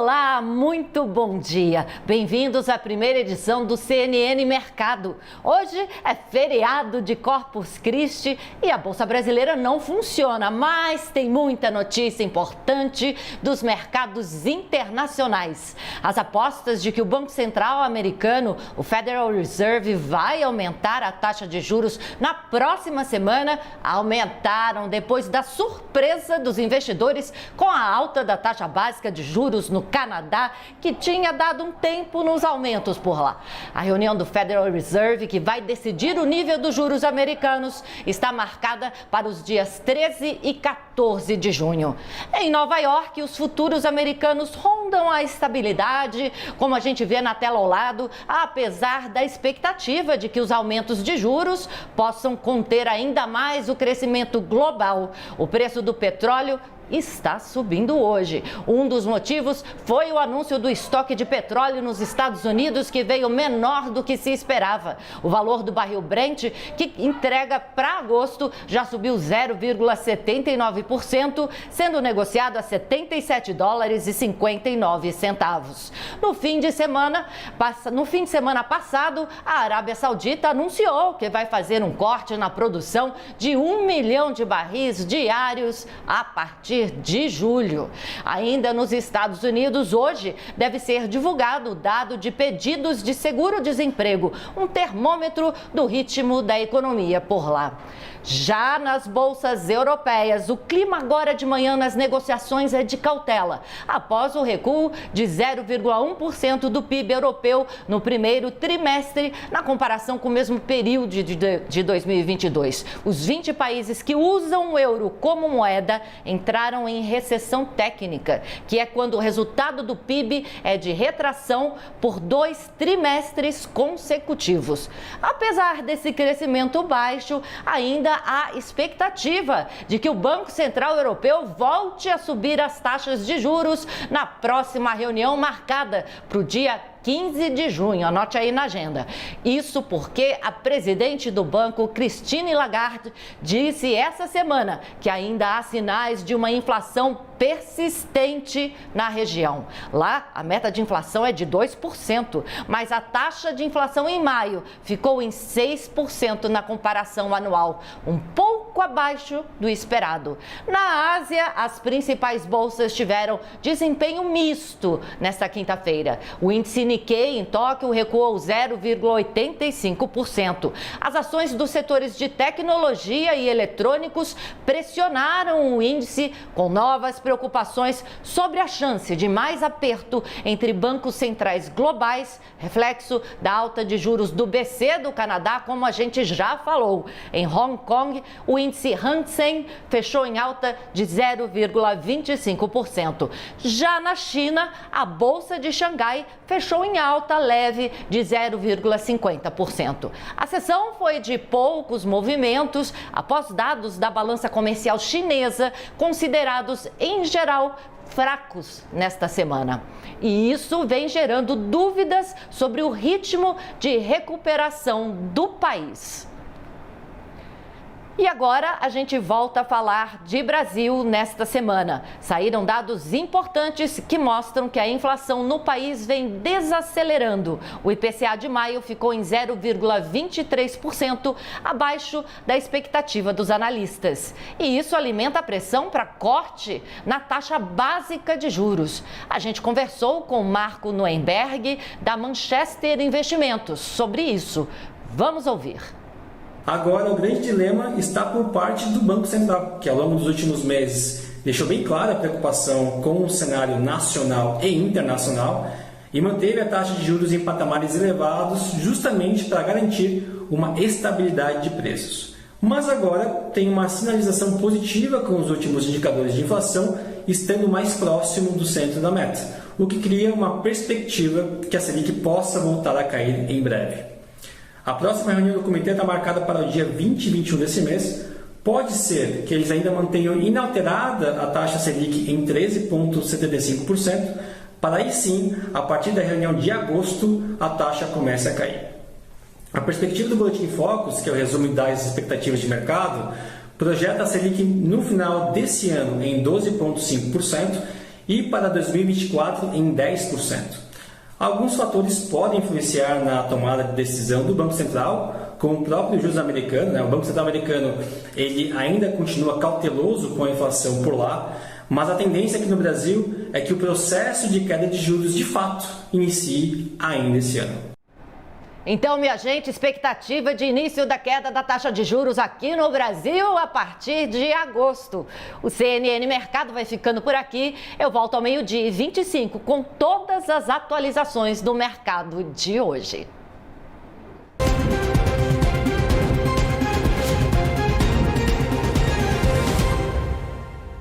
Olá, muito bom dia. Bem-vindos à primeira edição do CNN Mercado. Hoje é feriado de Corpus Christi e a Bolsa Brasileira não funciona, mas tem muita notícia importante dos mercados internacionais. As apostas de que o Banco Central americano, o Federal Reserve, vai aumentar a taxa de juros na próxima semana aumentaram depois da surpresa dos investidores com a alta da taxa básica de juros no Canadá, que tinha dado um tempo nos aumentos por lá. A reunião do Federal Reserve, que vai decidir o nível dos juros americanos, está marcada para os dias 13 e 14 de junho. Em Nova York, os futuros americanos rondam a estabilidade, como a gente vê na tela ao lado, apesar da expectativa de que os aumentos de juros possam conter ainda mais o crescimento global. O preço do petróleo está subindo hoje. Um dos motivos foi o anúncio do estoque de petróleo nos Estados Unidos, que veio menor do que se esperava. O valor do barril Brent, que entrega para agosto, já subiu 0,79%, sendo negociado a $77,59. No fim de semana passado, a Arábia Saudita anunciou que vai fazer um corte na produção de 1 milhão de barris diários a partir de julho. Ainda nos Estados Unidos, hoje deve ser divulgado o dado de pedidos de seguro-desemprego, um termômetro do ritmo da economia por lá. Já nas bolsas europeias, o clima agora de manhã nas negociações é de cautela, após o recuo de 0,1% do PIB europeu no primeiro trimestre, na comparação com o mesmo período de 2022. Os 20 países que usam o euro como moeda entraram em recessão técnica, que é quando o resultado do PIB é de retração por 2 trimestres consecutivos. Apesar desse crescimento baixo, ainda há expectativa de que o Banco Central Europeu volte a subir as taxas de juros na próxima reunião marcada para o dia 15 de junho, anote aí na agenda. Isso porque a presidente do banco, Christine Lagarde, disse essa semana que ainda há sinais de uma inflação persistente na região. Lá, a meta de inflação é de 2%, mas a taxa de inflação em maio ficou em 6% na comparação anual, um pouco abaixo do esperado. Na Ásia, as principais bolsas tiveram desempenho misto nesta quinta-feira. O índice Nikkei em Tóquio recuou 0,85%. As ações dos setores de tecnologia e eletrônicos pressionaram o índice com novas preocupações sobre a chance de mais aperto entre bancos centrais globais, reflexo da alta de juros do BC do Canadá, como a gente já falou. Em Hong Kong, o índice Hang Seng fechou em alta de 0,25%. Já na China, a bolsa de Xangai fechou em alta leve de 0,50%. A sessão foi de poucos movimentos após dados da balança comercial chinesa, considerados em geral fracos nesta semana. E isso vem gerando dúvidas sobre o ritmo de recuperação do país. E agora a gente volta a falar de Brasil nesta semana. Saíram dados importantes que mostram que a inflação no país vem desacelerando. O IPCA de maio ficou em 0,23%, abaixo da expectativa dos analistas. E isso alimenta a pressão para corte na taxa básica de juros. A gente conversou com Marco Noemberg, da Manchester Investimentos, sobre isso. Vamos ouvir. Agora, o grande dilema está por parte do Banco Central, que ao longo dos últimos meses deixou bem clara a preocupação com o cenário nacional e internacional e manteve a taxa de juros em patamares elevados justamente para garantir uma estabilidade de preços. Mas agora tem uma sinalização positiva com os últimos indicadores de inflação estando mais próximo do centro da meta, o que cria uma perspectiva que a Selic possa voltar a cair em breve. A próxima reunião do comitê está marcada para o dia 20 e 21 desse mês. Pode ser que eles ainda mantenham inalterada a taxa Selic em 13,75%, para aí sim, a partir da reunião de agosto, a taxa comece a cair. A perspectiva do Boletim Focus, que é o resumo das expectativas de mercado, projeta a Selic no final desse ano em 12,5% e para 2024 em 10%. Alguns fatores podem influenciar na tomada de decisão do Banco Central, como o próprio juros americano, né? O Banco Central americano ele ainda continua cauteloso com a inflação por lá, mas a tendência aqui no Brasil é que o processo de queda de juros de fato inicie ainda esse ano. Então, minha gente, expectativa de início da queda da taxa de juros aqui no Brasil a partir de agosto. O CNN Mercado vai ficando por aqui. Eu volto ao 12:25 com todas as atualizações do mercado de hoje.